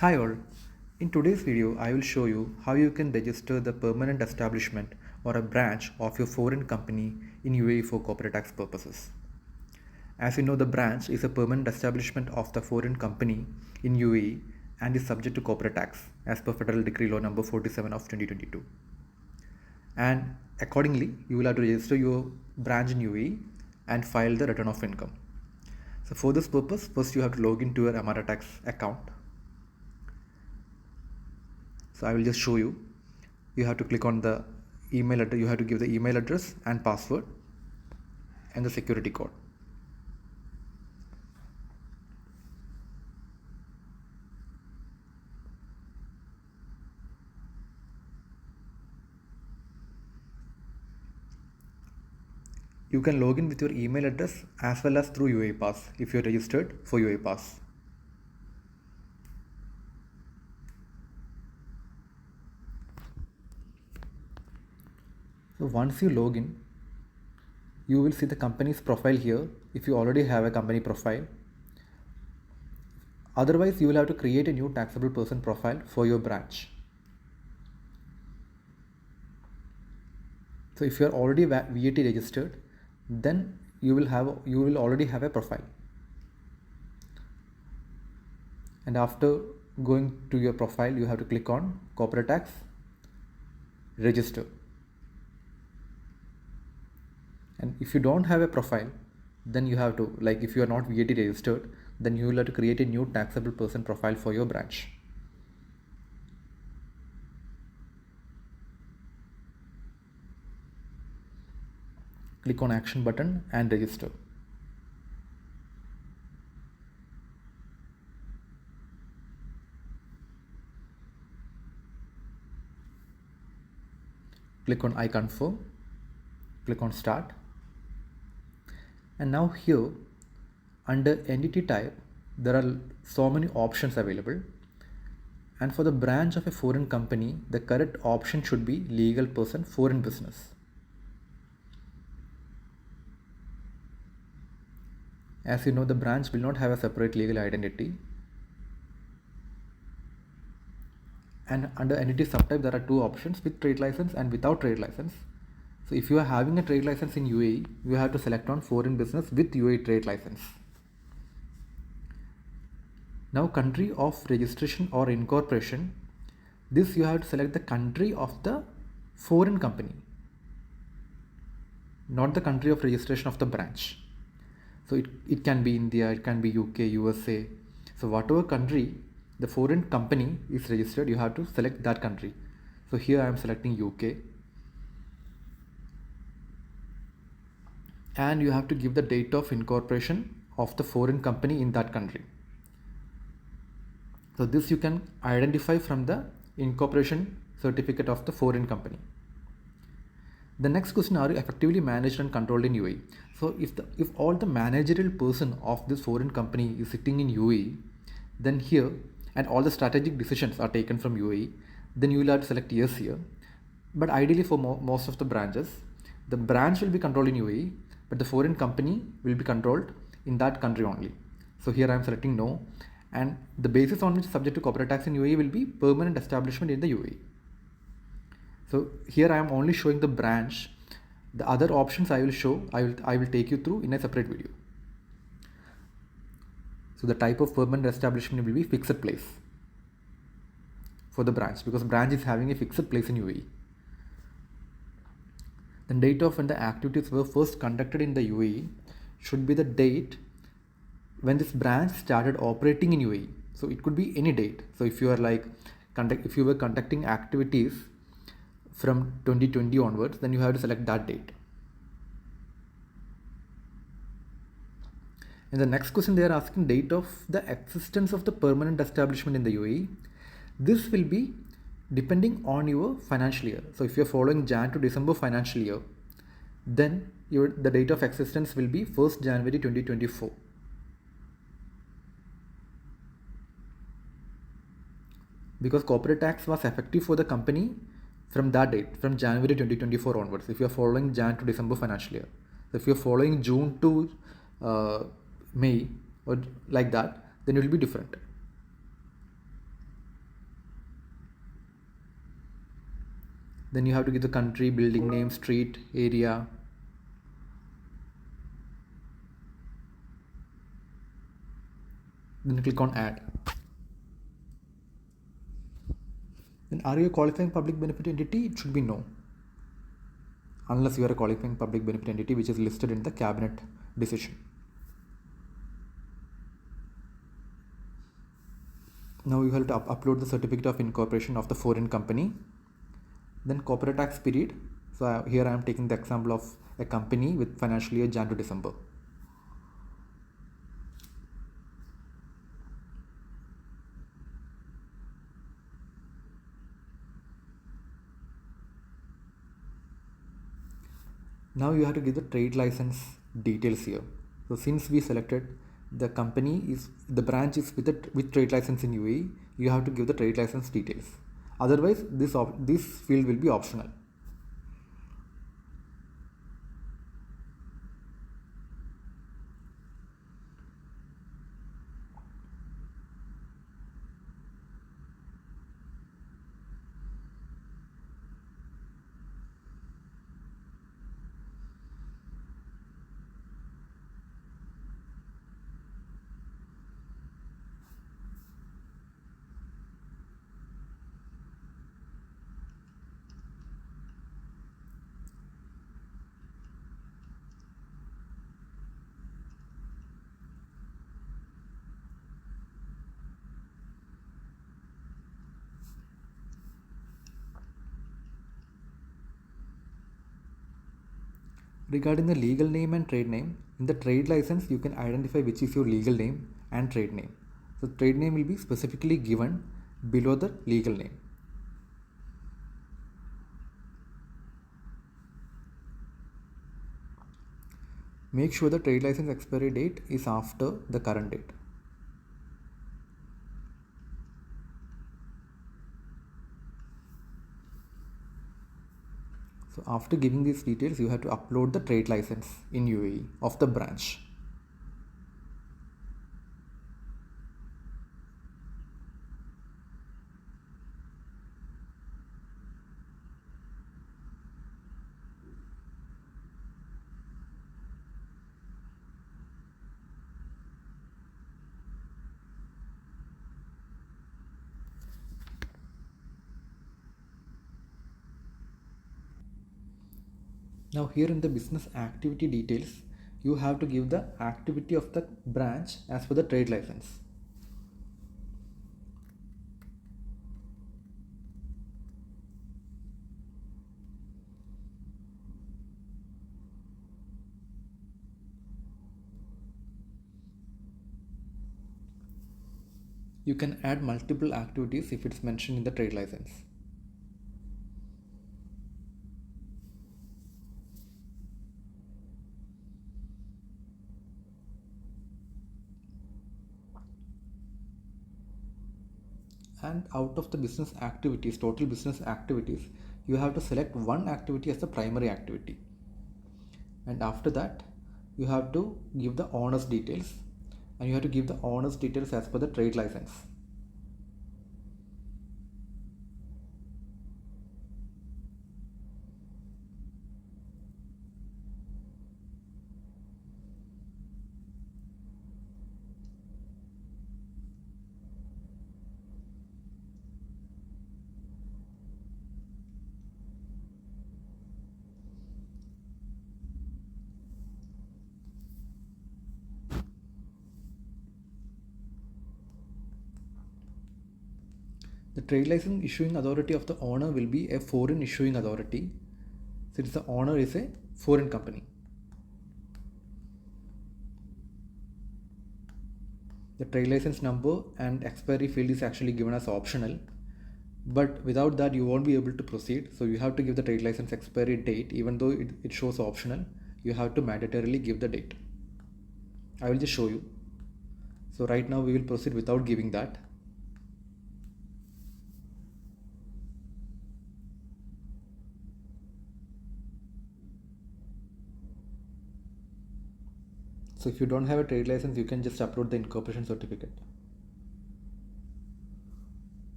Hi all. In today's video, I will show you how you can register the permanent establishment or a branch of your foreign company in UAE for corporate tax purposes. As you know, the branch is a permanent establishment of the foreign company in UAE and is subject to corporate tax as per Federal Decree Law number 47 of 2022. And accordingly, you will have to register your branch in UAE and file the return of income. So for this purpose, first you have to log into your EMARATAX account. So I will just show you. You have to click on the email address. You have to give the email address and password and the security code. You can log in with your email address as well as through UAE Pass if you are registered for UAE Pass. So once you log in, you will see the company's profile here if you already have a company profile. Otherwise, you will have to create a new taxable person profile for your branch. So if you are already VAT registered, then you will already have a profile. And after going to your profile, you have to click on corporate tax, register. And if you don't have a profile, then you have to, like if you are not VAT registered, then you will have to create a new taxable person profile for your branch. Click on action button and register. Click on I confirm, click on start. And now here under entity type, there are so many options available. And for the branch of a foreign company, the correct option should be legal person foreign business. As you know, the branch will not have a separate legal identity. And under entity subtype, there are two options, with trade license and without trade license. So if you are having a trade license in UAE, you have to select on foreign business with UAE trade license. Now country of registration or incorporation, this you have to select the country of the foreign company, not the country of registration of the branch. So it can be India, it can be UK, USA. So whatever country the foreign company is registered, you have to select that country. So here I am selecting UK. And you have to give the date of incorporation of the foreign company in that country. So this you can identify from the incorporation certificate of the foreign company. The next question, are you effectively managed and controlled in UAE? So if all the managerial person of this foreign company is sitting in UAE, then here, and all the strategic decisions are taken from UAE, then you will have to select yes here. But ideally for most of the branches, the branch will be controlled in UAE, but the foreign company will be controlled in that country only. So here I am selecting no, and the basis on which subject to corporate tax in UAE will be permanent establishment in the UAE. So here I am only showing the branch. The other options I will show, I will take you through in a separate video. So the type of permanent establishment will be fixed place for the branch, because branch is having a fixed place in UAE. The date of when the activities were first conducted in the UAE should be the date when this branch started operating in UAE. So it could be any date. So if you are like if you were conducting activities from 2020 onwards, then you have to select that date. In the next question, they are asking date of the existence of the permanent establishment in the UAE. This will be depending on your financial year. So if you're following Jan to December financial year, then the date of existence will be 1st January 2024. Because corporate tax was effective for the company from that date, from January 2024 onwards, if you are following Jan to December financial year. So if you are following June to May or like that, then it will be different. Then you have to give the country, building name, street, area. Then click on add. Then are you a qualifying public benefit entity? It should be no, unless you are a qualifying public benefit entity which is listed in the cabinet decision. Now you have to upload the certificate of incorporation of the foreign company. Then corporate tax period. So here I am taking the example of a company with financial year Jan to December. Now you have to give the trade license details here. So since we selected the company is the branch is with trade license in UAE, you have to give the trade license details. Otherwise, this field will be optional. Regarding the legal name and trade name, in the trade license you can identify which is your legal name and trade name. So trade name will be specifically given below the legal name. Make sure the trade license expiry date is after the current date. So after giving these details, you have to upload the trade license in UAE of the branch. Now here in the business activity details, you have to give the activity of the branch as per the trade license. You can add multiple activities if it's mentioned in the trade license. And out of the business activities, total business activities, you have to select one activity as the primary activity. And after that, you have to give the owner's details, and you have to give the owner's details as per the trade license. The trade license issuing authority of the owner will be a foreign issuing authority, since the owner is a foreign company. The trade license number and expiry field is actually given as optional, but without that you won't be able to proceed. So you have to give the trade license expiry date. Even though it shows optional, you have to mandatorily give the date. I will just show you. So right now we will proceed without giving that. So if you don't have a trade license, you can just upload the incorporation certificate.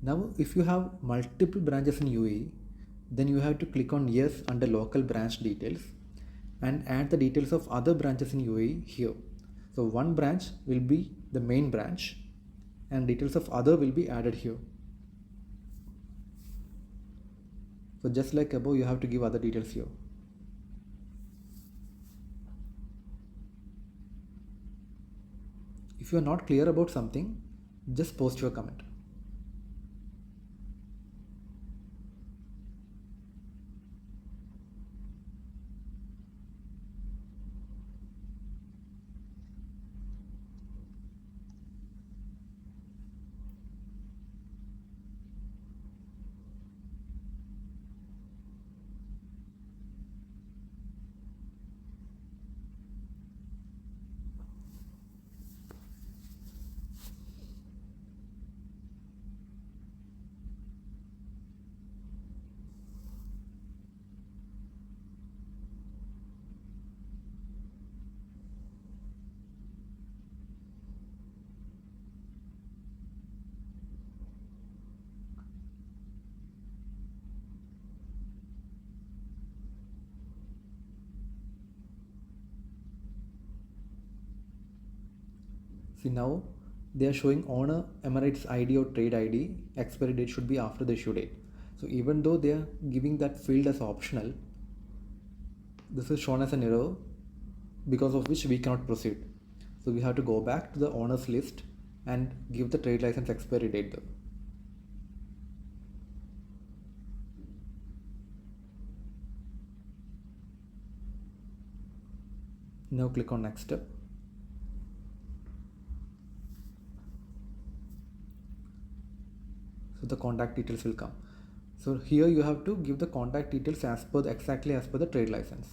Now if you have multiple branches in UAE, then you have to click on yes under local branch details and add the details of other branches in UAE here. So one branch will be the main branch and details of other will be added here. So just like above, you have to give other details here. If you are not clear about something, just post your comment. See now they are showing owner Emirates ID or trade ID, expiry date should be after the issue date. So even though they are giving that field as optional, this is shown as an error because of which we cannot proceed. So we have to go back to the owners list and give the trade license expiry date there. Now click on next step. So the contact details will come. So here you have to give the contact details as per exactly as per the trade license.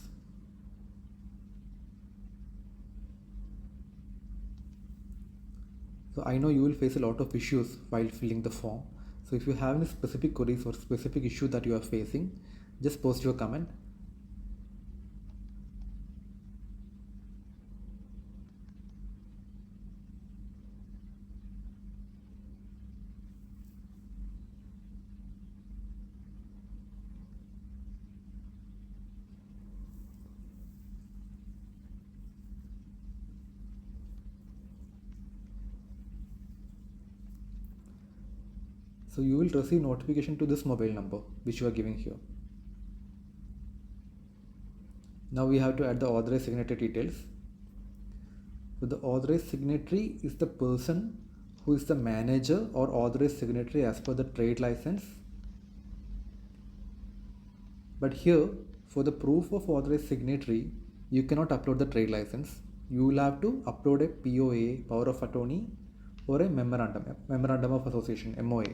So I know you will face a lot of issues while filling the form. So if you have any specific queries or specific issue that you are facing, just post your comment. So you will receive notification to this mobile number which you are giving here. Now we have to add the authorized signatory details. So the authorized signatory is the person who is the manager or authorized signatory as per the trade license. But here for the proof of authorized signatory, you cannot upload the trade license. You will have to upload a POA, power of attorney, or a memorandum of association, MOA.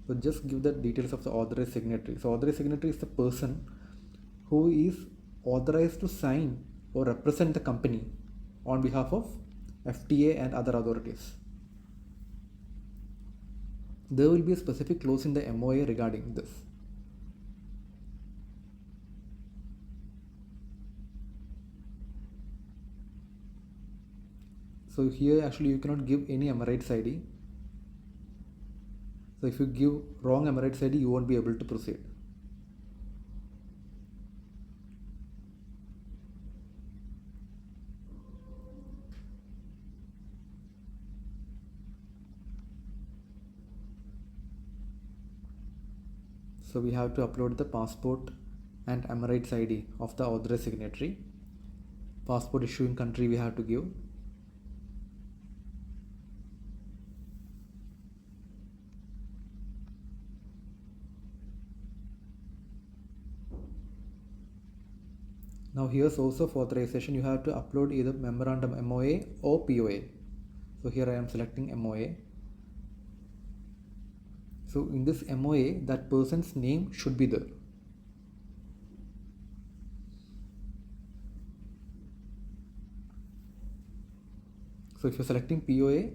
So just give the details of the authorized signatory. So authorized signatory is the person who is authorized to sign or represent the company on behalf of FTA and other authorities. There will be a specific clause in the MOA regarding this. So here actually you cannot give any Emirates ID. So if you give wrong Emirates ID, you won't be able to proceed. So we have to upload the passport and Emirates ID of the authorized signatory. Passport issuing country we have to give. Now here source of authorization, you have to upload either memorandum MOA or POA. So here I am selecting MOA. So in this MOA, that person's name should be there. So if you're selecting POA,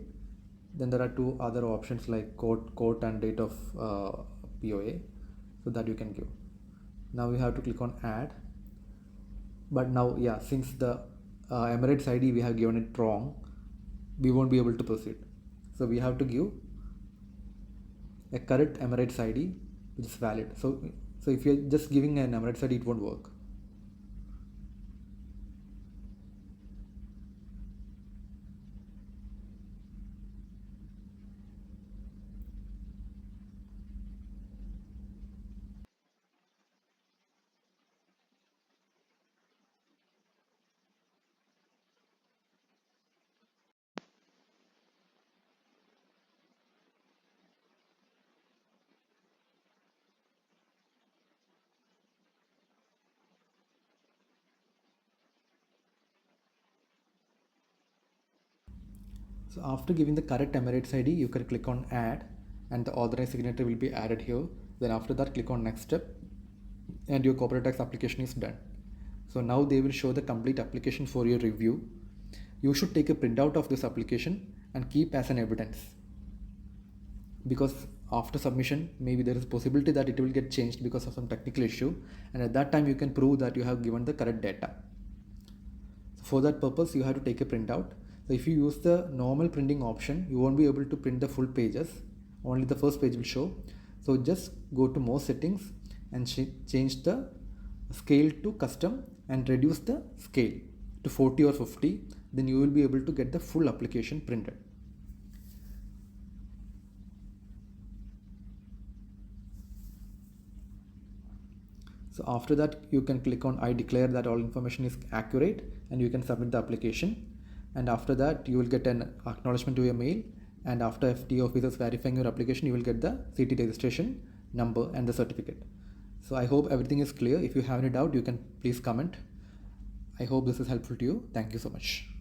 then there are two other options like quote and date of POA, so that you can give. Now we have to click on add. But now, yeah, since the Emirates ID we have given it wrong, we won't be able to proceed. So we have to give a correct Emirates ID which is valid. So if you're just giving an Emirates ID, it won't work. So after giving the correct Emirates ID, you can click on add and the authorized signatory will be added here. Then after that, click on next step and your corporate tax application is done. So now they will show the complete application for your review. You should take a printout of this application and keep as an evidence, because after submission maybe there is a possibility that it will get changed because of some technical issue, and at that time you can prove that you have given the correct data. So for that purpose you have to take a printout. So if you use the normal printing option, you won't be able to print the full pages, only the first page will show. So just go to more settings and change the scale to custom and reduce the scale to 40 or 50, then you will be able to get the full application printed. So after that you can click on I declare that all information is accurate and you can submit the application, and after that you will get an acknowledgement to your mail, and after FTA officers verifying your application you will get the CT registration number and the certificate. So I hope everything is clear. If you have any doubt you can please comment. I hope this is helpful to you. Thank you so much.